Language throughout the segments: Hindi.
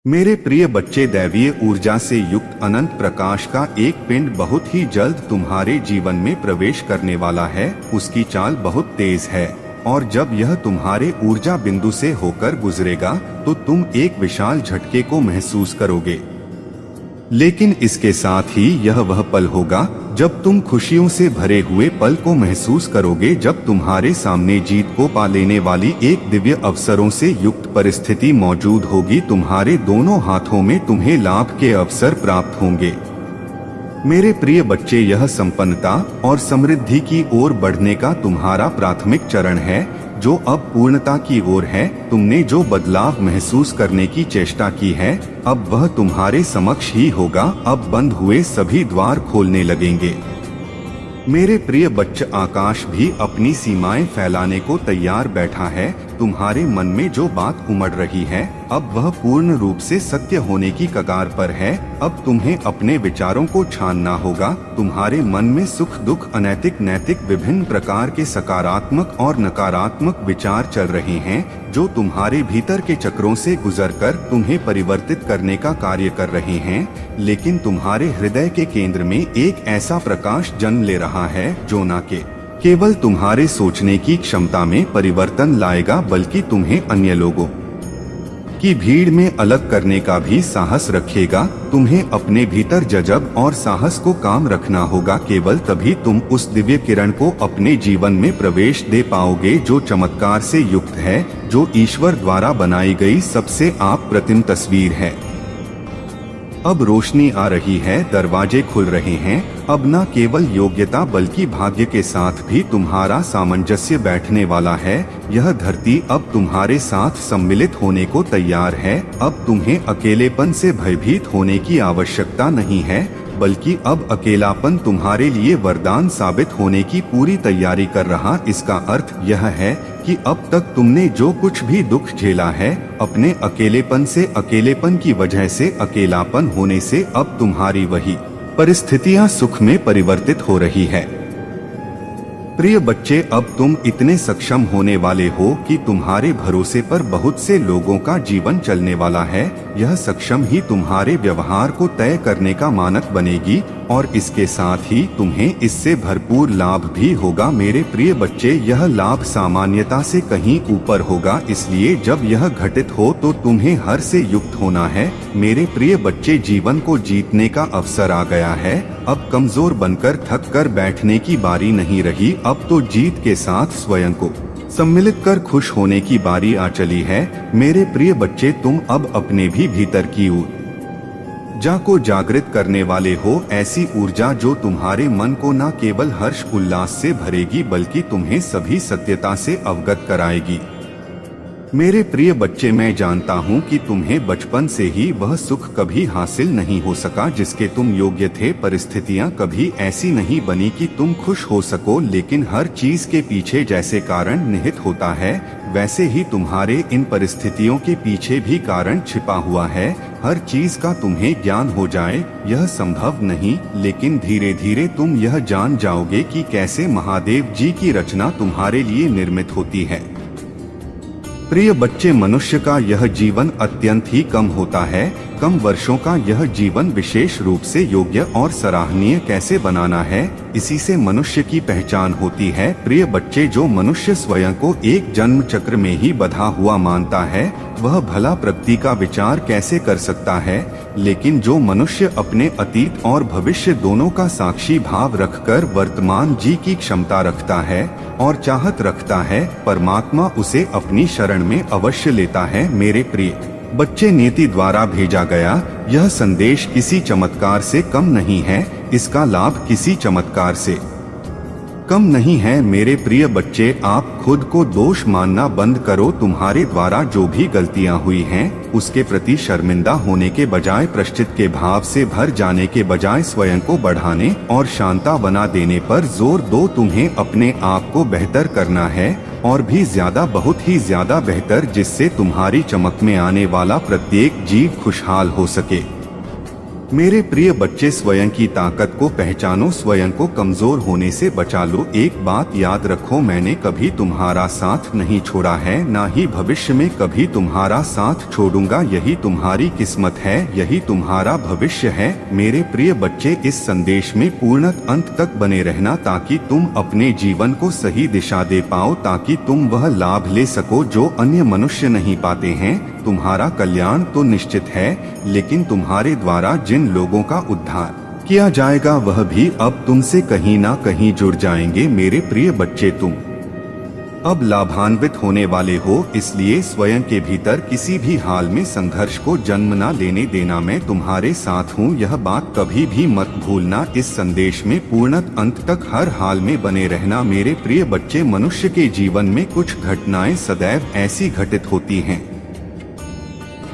मेरे प्रिय बच्चे, दैवीय ऊर्जा से युक्त अनंत प्रकाश का एक पिंड बहुत ही जल्द तुम्हारे जीवन में प्रवेश करने वाला है। उसकी चाल बहुत तेज है और जब यह तुम्हारे ऊर्जा बिंदु से होकर गुजरेगा तो तुम एक विशाल झटके को महसूस करोगे। लेकिन इसके साथ ही यह वह पल होगा जब तुम खुशियों से भरे हुए पल को महसूस करोगे, जब तुम्हारे सामने जीत को पा लेने वाली एक दिव्य अवसरों से युक्त परिस्थिति मौजूद होगी। तुम्हारे दोनों हाथों में तुम्हें लाभ के अवसर प्राप्त होंगे। मेरे प्रिय बच्चे, यह संपन्नता और समृद्धि की ओर बढ़ने का तुम्हारा प्राथमिक चरण है, जो अब पूर्णता की ओर है। तुमने जो बदलाव महसूस करने की चेष्टा की है, अब वह तुम्हारे समक्ष ही होगा। अब बंद हुए सभी द्वार खोलने लगेंगे। मेरे प्रिय बच्चे, आकाश भी अपनी सीमाएं फैलाने को तैयार बैठा है। तुम्हारे मन में जो बात उमड़ रही है, अब वह पूर्ण रूप से सत्य होने की कगार पर है। अब तुम्हें अपने विचारों को छानना होगा। तुम्हारे मन में सुख दुख, अनैतिक नैतिक, विभिन्न प्रकार के सकारात्मक और नकारात्मक विचार चल रहे हैं, जो तुम्हारे भीतर के चक्रों से गुजरकर तुम्हें परिवर्तित करने का कार्य कर रहे हैं। लेकिन तुम्हारे हृदय के केंद्र में एक ऐसा प्रकाश जन्म ले रहा है जो न केवल तुम्हारे सोचने की क्षमता में परिवर्तन लाएगा, बल्कि तुम्हें अन्य लोगों की भीड़ में अलग करने का भी साहस रखेगा। तुम्हें अपने भीतर जज़ब और साहस को काम रखना होगा। केवल तभी तुम उस दिव्य किरण को अपने जीवन में प्रवेश दे पाओगे जो चमत्कार से युक्त है, जो ईश्वर द्वारा बनाई गई सबसे आप प्रतिम तस्वीर है। अब रोशनी आ रही है, दरवाजे खुल रहे हैं। अब न केवल योग्यता बल्कि भाग्य के साथ भी तुम्हारा सामंजस्य बैठने वाला है। यह धरती अब तुम्हारे साथ सम्मिलित होने को तैयार है। अब तुम्हें अकेलेपन से भयभीत होने की आवश्यकता नहीं है, बल्कि अब अकेलापन तुम्हारे लिए वरदान साबित होने की पूरी तैयारी कर रहा। इसका अर्थ यह है कि अब तक तुमने जो कुछ भी दुख झेला है, अपने अकेलेपन से, अकेलेपन की वजह से, अकेलापन होने से, अब तुम्हारी वही परिस्थितियां सुख में परिवर्तित हो रही है। प्रिय बच्चे, अब तुम इतने सक्षम होने वाले हो कि तुम्हारे भरोसे पर बहुत से लोगों का जीवन चलने वाला है। यह सक्षम ही तुम्हारे व्यवहार को तय करने का मानक बनेगी और इसके साथ ही तुम्हें इससे भरपूर लाभ भी होगा। मेरे प्रिय बच्चे, यह लाभ सामान्यता से कहीं ऊपर होगा, इसलिए जब यह घटित हो तो तुम्हें हर से युक्त होना है। मेरे प्रिय बच्चे, जीवन को जीतने का अवसर आ गया है। अब कमजोर बनकर थक कर बैठने की बारी नहीं रही। अब तो जीत के साथ स्वयं को सम्मिलित कर खुश होने की बारी आ चली है। मेरे प्रिय बच्चे, तुम अब अपने भी भीतर की ऊर्जा को जागृत करने वाले हो, ऐसी ऊर्जा जो तुम्हारे मन को न केवल हर्ष उल्लास से भरेगी बल्कि तुम्हें सभी सत्यता से अवगत कराएगी। मेरे प्रिय बच्चे, मैं जानता हूँ कि तुम्हें बचपन से ही वह सुख कभी हासिल नहीं हो सका जिसके तुम योग्य थे। परिस्थितियाँ कभी ऐसी नहीं बनी कि तुम खुश हो सको, लेकिन हर चीज के पीछे जैसे कारण निहित होता है, वैसे ही तुम्हारे इन परिस्थितियों के पीछे भी कारण छिपा हुआ है। हर चीज का तुम्हें ज्ञान हो जाए यह संभव नहीं, लेकिन धीरे धीरे तुम यह जान जाओगे कि कैसे महादेव जी की रचना तुम्हारे लिए निर्मित होती है। प्रिय बच्चे, मनुष्य का यह जीवन अत्यंत ही कम होता है। कम वर्षों का यह जीवन विशेष रूप से योग्य और सराहनीय कैसे बनाना है, इसी से मनुष्य की पहचान होती है। प्रिय बच्चे, जो मनुष्य स्वयं को एक जन्म चक्र में ही बंधा हुआ मानता है, वह भला प्रगति का विचार कैसे कर सकता है। लेकिन जो मनुष्य अपने अतीत और भविष्य दोनों का साक्षी भाव रखकर वर्तमान जी की क्षमता रखता है और चाहत रखता है, परमात्मा उसे अपनी शरण में अवश्य लेता है। मेरे प्रिय बच्चे, नीति द्वारा भेजा गया यह संदेश किसी चमत्कार से कम नहीं है, इसका लाभ किसी चमत्कार से कम नहीं है। मेरे प्रिय बच्चे, आप खुद को दोष मानना बंद करो। तुम्हारे द्वारा जो भी गलतियां हुई हैं, उसके प्रति शर्मिंदा होने के बजाय, प्रश्चित के भाव से भर जाने के बजाय स्वयं को बढ़ाने और शांता बना देने पर जोर दो। तुम्हें अपने आप को बेहतर करना है और भी ज्यादा, बहुत ही ज्यादा बेहतर, जिससे तुम्हारी चमक में आने वाला प्रत्येक जीव खुशहाल हो सके। मेरे प्रिय बच्चे, स्वयं की ताकत को पहचानो, स्वयं को कमजोर होने से बचा लो। एक बात याद रखो, मैंने कभी तुम्हारा साथ नहीं छोड़ा है, ना ही भविष्य में कभी तुम्हारा साथ छोड़ूंगा। यही तुम्हारी किस्मत है, यही तुम्हारा भविष्य है। मेरे प्रिय बच्चे, इस संदेश में पूर्ण अंत तक बने रहना ताकि तुम अपने जीवन को सही दिशा दे पाओ, ताकि तुम वह लाभ ले सको जो अन्य मनुष्य नहीं पाते हैं। तुम्हारा कल्याण तो निश्चित है, लेकिन तुम्हारे द्वारा जिन लोगों का उद्धार किया जाएगा वह भी अब तुमसे कहीं ना कहीं जुड़ जाएंगे। मेरे प्रिय बच्चे, तुम अब लाभान्वित होने वाले हो, इसलिए स्वयं के भीतर किसी भी हाल में संघर्ष को जन्म न लेने देना। मैं तुम्हारे साथ हूँ, यह बात कभी भी मत भूलना। इस संदेश में पूर्ण अंत तक हर हाल में बने रहना। मेरे प्रिय बच्चे, मनुष्य के जीवन में कुछ घटनाएं सदैव ऐसी घटित होती हैं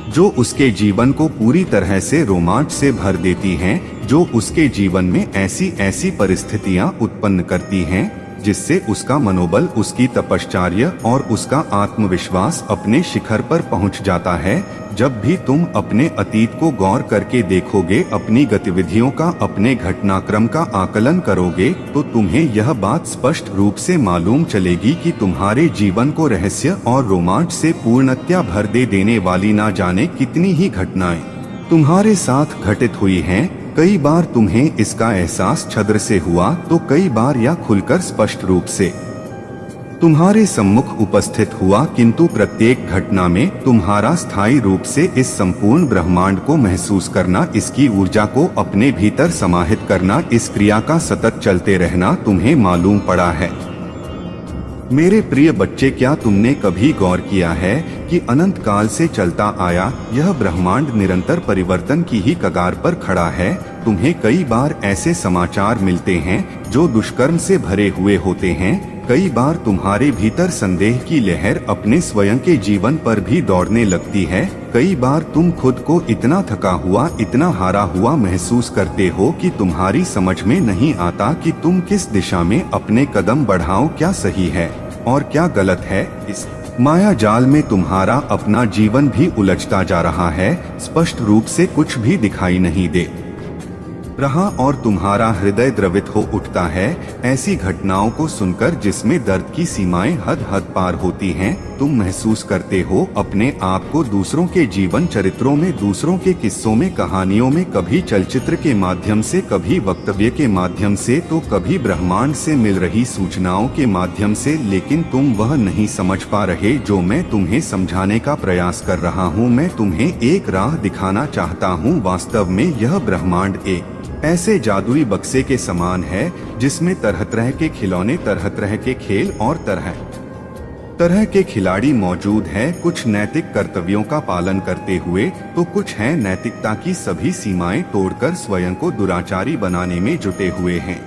जो उसके जीवन को पूरी तरह से रोमांच से भर देती हैं, जो उसके जीवन में ऐसी ऐसी परिस्थितियां उत्पन्न करती हैं जिससे उसका मनोबल, उसकी तपश्चर्या और उसका आत्मविश्वास अपने शिखर पर पहुंच जाता है। जब भी तुम अपने अतीत को गौर करके देखोगे, अपनी गतिविधियों का, अपने घटनाक्रम का आकलन करोगे, तो तुम्हें यह बात स्पष्ट रूप से मालूम चलेगी कि तुम्हारे जीवन को रहस्य और रोमांच से पूर्णतया भर देने वाली ना जाने कितनी ही घटनाएं तुम्हारे साथ घटित हुई हैं। कई बार तुम्हें इसका एहसास छद्र से हुआ, तो कई बार यह खुलकर स्पष्ट रूप से तुम्हारे सम्मुख उपस्थित हुआ, किंतु प्रत्येक घटना में तुम्हारा स्थायी रूप से इस संपूर्ण ब्रह्मांड को महसूस करना, इसकी ऊर्जा को अपने भीतर समाहित करना, इस क्रिया का सतत चलते रहना तुम्हें मालूम पड़ा है। मेरे प्रिय बच्चे, क्या तुमने कभी गौर किया है कि अनंत काल से चलता आया यह ब्रह्मांड निरंतर परिवर्तन की ही कगार पर खड़ा है? तुम्हें कई बार ऐसे समाचार मिलते हैं जो दुष्कर्म से भरे हुए होते हैं। कई बार तुम्हारे भीतर संदेह की लहर अपने स्वयं के जीवन पर भी दौड़ने लगती है। कई बार तुम खुद को इतना थका हुआ, इतना हारा हुआ महसूस करते हो कि तुम्हारी समझ में नहीं आता कि तुम किस दिशा में अपने कदम बढ़ाओ, क्या सही है और क्या गलत है। इस माया जाल में तुम्हारा अपना जीवन भी उलझता जा रहा है, स्पष्ट रूप से कुछ भी दिखाई नहीं दे रहा और तुम्हारा हृदय द्रवित हो उठता है ऐसी घटनाओं को सुनकर जिसमें दर्द की सीमाएं हद हद पार होती हैं। तुम महसूस करते हो अपने आप को दूसरों के जीवन चरित्रों में, दूसरों के किस्सों में, कहानियों में, कभी चलचित्र के माध्यम से, कभी वक्तव्य के माध्यम से, तो कभी ब्रह्मांड से मिल रही सूचनाओं के माध्यम से, लेकिन तुम वह नहीं समझ पा रहे जो मैं तुम्हें समझाने का प्रयास कर रहा हूँ। मैं तुम्हें एक राह दिखाना चाहता हूँ। वास्तव में यह ब्रह्मांड एक ऐसे जादुई बक्से के समान है जिसमें तरह तरह के खिलौने, तरह तरह के खेल और तरह तरह के खिलाड़ी मौजूद हैं। कुछ नैतिक कर्तव्यों का पालन करते हुए, तो कुछ हैं नैतिकता की सभी सीमाएं तोड़कर स्वयं को दुराचारी बनाने में जुटे हुए हैं।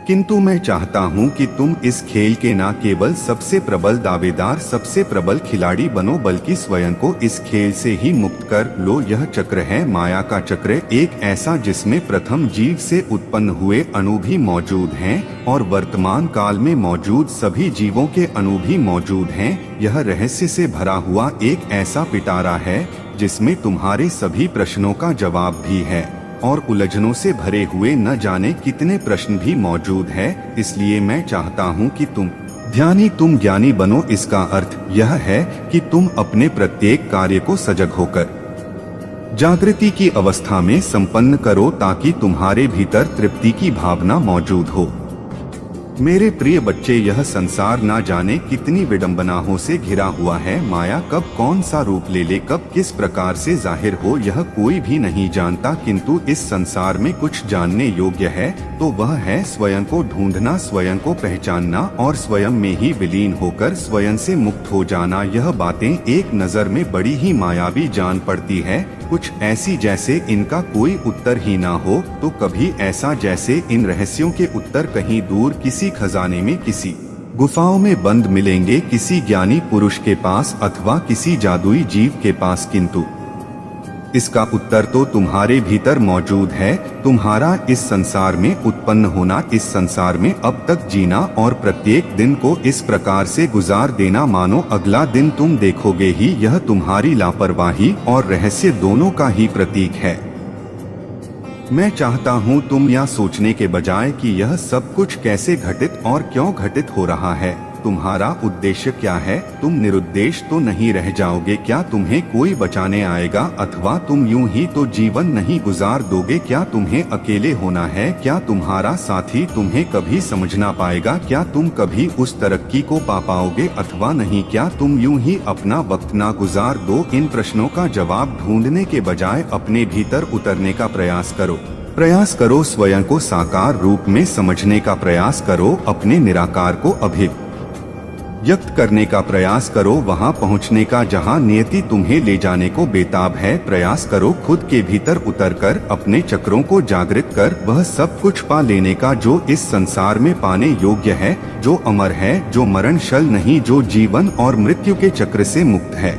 किंतु मैं चाहता हूं कि तुम इस खेल के न केवल सबसे प्रबल दावेदार, सबसे प्रबल खिलाड़ी बनो, बल्कि स्वयं को इस खेल से ही मुक्त कर लो। यह चक्र है माया का चक्र, एक ऐसा जिसमें प्रथम जीव से उत्पन्न हुए अणु भी मौजूद हैं और वर्तमान काल में मौजूद सभी जीवों के अणु भी मौजूद हैं। यह रहस्य से भरा हुआ एक ऐसा पिटारा है जिसमें तुम्हारे सभी प्रश्नों का जवाब भी है और उलझनों से भरे हुए न जाने कितने प्रश्न भी मौजूद है। इसलिए मैं चाहता हूँ कि तुम ध्यानी, तुम ज्ञानी बनो। इसका अर्थ यह है कि तुम अपने प्रत्येक कार्य को सजग होकर जागृति की अवस्था में संपन्न करो ताकि तुम्हारे भीतर तृप्ति की भावना मौजूद हो। मेरे प्रिय बच्चे, यह संसार ना जाने कितनी विडंबनाओं से घिरा हुआ है। माया कब कौन सा रूप ले ले, कब किस प्रकार से जाहिर हो, यह कोई भी नहीं जानता। किंतु इस संसार में कुछ जानने योग्य है तो वह है स्वयं को ढूंढना, स्वयं को पहचानना और स्वयं में ही विलीन होकर स्वयं से मुक्त हो जाना। यह बातें एक नजर में बड़ी ही मायावी जान पड़ती है, कुछ ऐसी जैसे इनका कोई उत्तर ही ना हो, तो कभी ऐसा जैसे इन रहस्यों के उत्तर कहीं दूर किसी खजाने में, किसी गुफाओं में बंद मिलेंगे, किसी ज्ञानी पुरुष के पास अथवा किसी जादुई जीव के पास। किंतु इसका उत्तर तो तुम्हारे भीतर मौजूद है। तुम्हारा इस संसार में उत्पन्न होना, इस संसार में अब तक जीना और प्रत्येक दिन को इस प्रकार से गुजार देना मानो अगला दिन तुम देखोगे ही, यह तुम्हारी लापरवाही और रहस्य दोनों का ही प्रतीक है। मैं चाहता हूँ तुम यह सोचने के बजाय कि यह सब कुछ कैसे घटित और क्यों घटित हो रहा है, तुम्हारा उद्देश्य क्या है। तुम निरुद्देश्य तो नहीं रह जाओगे क्या? तुम्हें कोई बचाने आएगा? अथवा तुम यूं ही तो जीवन नहीं गुजार दोगे क्या? तुम्हें अकेले होना है क्या? तुम्हारा साथी तुम्हें कभी समझ ना पाएगा क्या? तुम कभी उस तरक्की को पा पाओगे अथवा नहीं क्या? तुम यूं ही अपना वक्त ना गुजार दो। इन प्रश्नों का जवाब ढूंढने के बजाय अपने भीतर उतरने का प्रयास करो, स्वयं को साकार रूप में समझने का प्रयास करो, अपने निराकार को व्यक्त करने का प्रयास करो, वहां पहुंचने का जहां नियति तुम्हें ले जाने को बेताब है। प्रयास करो खुद के भीतर उतरकर अपने चक्रों को जागृत कर वह सब कुछ पा लेने का जो इस संसार में पाने योग्य है, जो अमर है, जो मरणशल नहीं, जो जीवन और मृत्यु के चक्र से मुक्त है।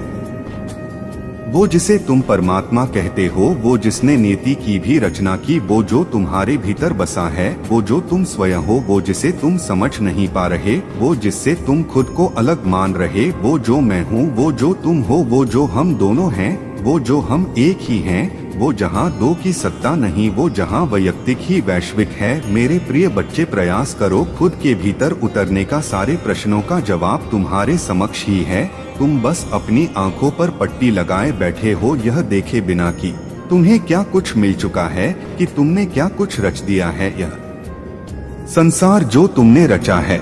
वो जिसे तुम परमात्मा कहते हो, वो जिसने नियति की भी रचना की, वो जो तुम्हारे भीतर बसा है, वो जो तुम स्वयं हो, वो जिसे तुम समझ नहीं पा रहे, वो जिससे तुम खुद को अलग मान रहे, वो जो मैं हूँ, वो जो तुम हो, वो जो हम दोनों हैं, वो जो हम एक ही हैं, वो जहाँ दो की सत्ता नहीं, वो जहाँ वैयक्तिक ही वैश्विक है। मेरे प्रिय बच्चे, प्रयास करो खुद के भीतर उतरने का। सारे प्रश्नों का जवाब तुम्हारे समक्ष ही है। तुम बस अपनी आंखों पर पट्टी लगाए बैठे हो, यह देखे बिना कि तुम्हें क्या कुछ मिल चुका है, कि तुमने क्या कुछ रच दिया है। यह संसार जो तुमने रचा है,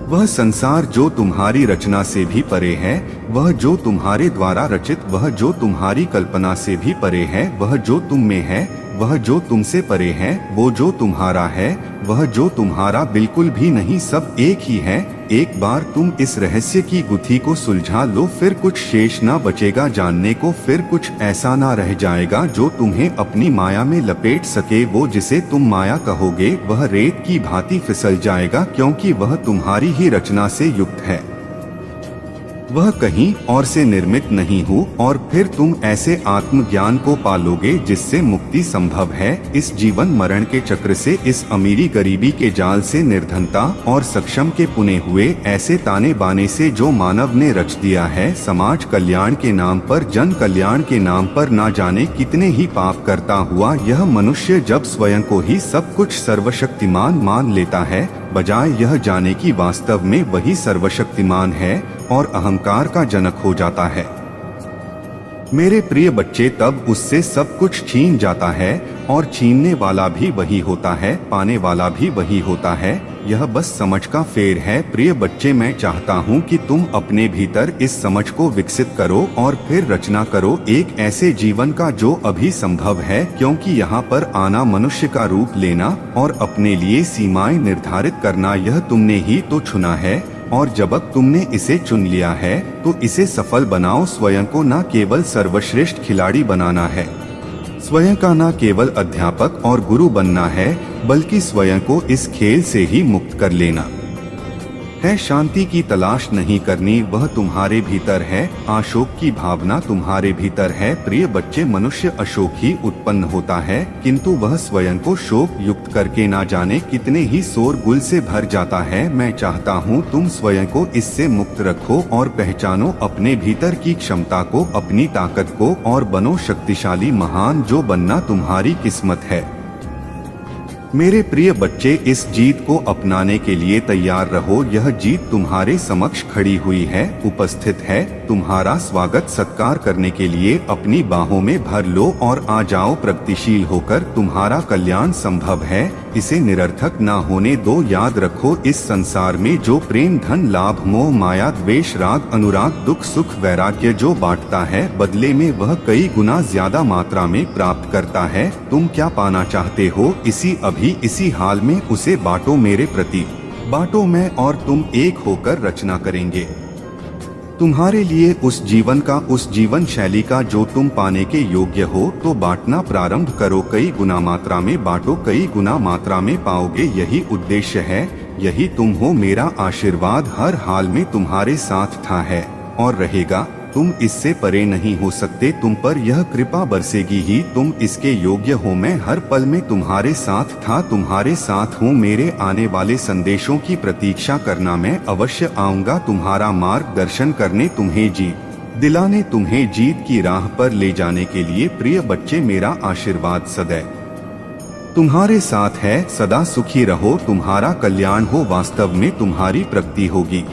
वह संसार जो तुम्हारी रचना से भी परे है, वह जो तुम्हारे द्वारा रचित, वह जो तुम्हारी कल्पना से भी परे है, वह जो तुम में है, वह जो तुमसे परे है, वो जो तुम्हारा है, वह जो तुम्हारा बिल्कुल भी नहीं, सब एक ही है। एक बार तुम इस रहस्य की गुत्थी को सुलझा लो, फिर कुछ शेष ना बचेगा जानने को, फिर कुछ ऐसा ना रह जाएगा जो तुम्हें अपनी माया में लपेट सके। वो जिसे तुम माया कहोगे, वह रेत की भांति फिसल जाएगा, क्योंकि वह तुम्हारी ही रचना से युक्त है, वह कहीं और से निर्मित नहीं हो। और फिर तुम ऐसे आत्मज्ञान को पालोगे जिससे मुक्ति संभव है। इस जीवन मरण के चक्र से, इस अमीरी गरीबी के जाल से, निर्धनता और सक्षम के पुने हुए ऐसे ताने बाने से जो मानव ने रच दिया है। समाज कल्याण के नाम पर, जन कल्याण के नाम पर ना जाने कितने ही पाप करता हुआ यह मनुष्य जब स्वयं को ही सब कुछ सर्वशक्तिमान मान लेता है, बजाय यह जाने की वास्तव में वही सर्वशक्तिमान है और अहंकार का जनक हो जाता है। मेरे प्रिय बच्चे, तब उससे सब कुछ छीन जाता है और छीनने वाला भी वही होता है, पाने वाला भी वही होता है। यह बस समझ का फेर है। प्रिय बच्चे, मैं चाहता हूँ कि तुम अपने भीतर इस समझ को विकसित करो और फिर रचना करो एक ऐसे जीवन का जो अभी संभव है, क्योंकि यहाँ पर आना, मनुष्य का रूप लेना और अपने लिए सीमाएं निर्धारित करना, यह तुमने ही तो चुना है। और जब तुमने इसे चुन लिया है तो इसे सफल बनाओ। स्वयं को न केवल सर्वश्रेष्ठ खिलाड़ी बनाना है, स्वयं का न केवल अध्यापक और गुरु बनना है, बल्कि स्वयं को इस खेल से ही मुक्त कर लेना है। शांति की तलाश नहीं करनी, वह तुम्हारे भीतर है। अशोक की भावना तुम्हारे भीतर है। प्रिय बच्चे, मनुष्य अशोक ही उत्पन्न होता है, किंतु वह स्वयं को शोक युक्त करके ना जाने कितने ही शोरगुल से भर जाता है। मैं चाहता हूँ तुम स्वयं को इससे मुक्त रखो और पहचानो अपने भीतर की क्षमता को, अपनी ताकत को, और बनो शक्तिशाली, महान, जो बनना तुम्हारी किस्मत है। मेरे प्रिय बच्चे, इस जीत को अपनाने के लिए तैयार रहो। यह जीत तुम्हारे समक्ष खड़ी हुई है, उपस्थित है। तुम्हारा स्वागत सत्कार करने के लिए अपनी बाहों में भर लो और आ जाओ। प्रगतिशील होकर तुम्हारा कल्याण संभव है, इसे निरर्थक ना होने दो। याद रखो, इस संसार में जो प्रेम, धन, लाभ, मोह, माया, द्वेष, राग, अनुराग, दुख, सुख, वैराग्य जो बांटता है, बदले में वह कई गुना ज्यादा मात्रा में प्राप्त करता है। तुम क्या पाना चाहते हो, इसी हाल में उसे बांटो। मेरे प्रति बांटो, मैं और तुम एक होकर रचना करेंगे तुम्हारे लिए उस जीवन का, उस जीवन शैली का जो तुम पाने के योग्य हो। तो बांटना प्रारंभ करो, कई गुना मात्रा में बांटो, कई गुना मात्रा में पाओगे। यही उद्देश्य है, यही तुम हो। मेरा आशीर्वाद हर हाल में तुम्हारे साथ था, है और रहेगा। तुम इससे परे नहीं हो सकते, तुम पर यह कृपा बरसेगी ही, तुम इसके योग्य हो। मैं हर पल में तुम्हारे साथ था, तुम्हारे साथ हूँ। मेरे आने वाले संदेशों की प्रतीक्षा करना, मैं अवश्य आऊँगा तुम्हारा मार्गदर्शन करने, तुम्हें दिलाने तुम्हें जीत की राह पर ले जाने के लिए प्रिय बच्चे मेरा आशीर्वाद सदैव तुम्हारे साथ है। सदा सुखी रहो, तुम्हारा कल्याण हो, वास्तव में तुम्हारी प्रगति होगी।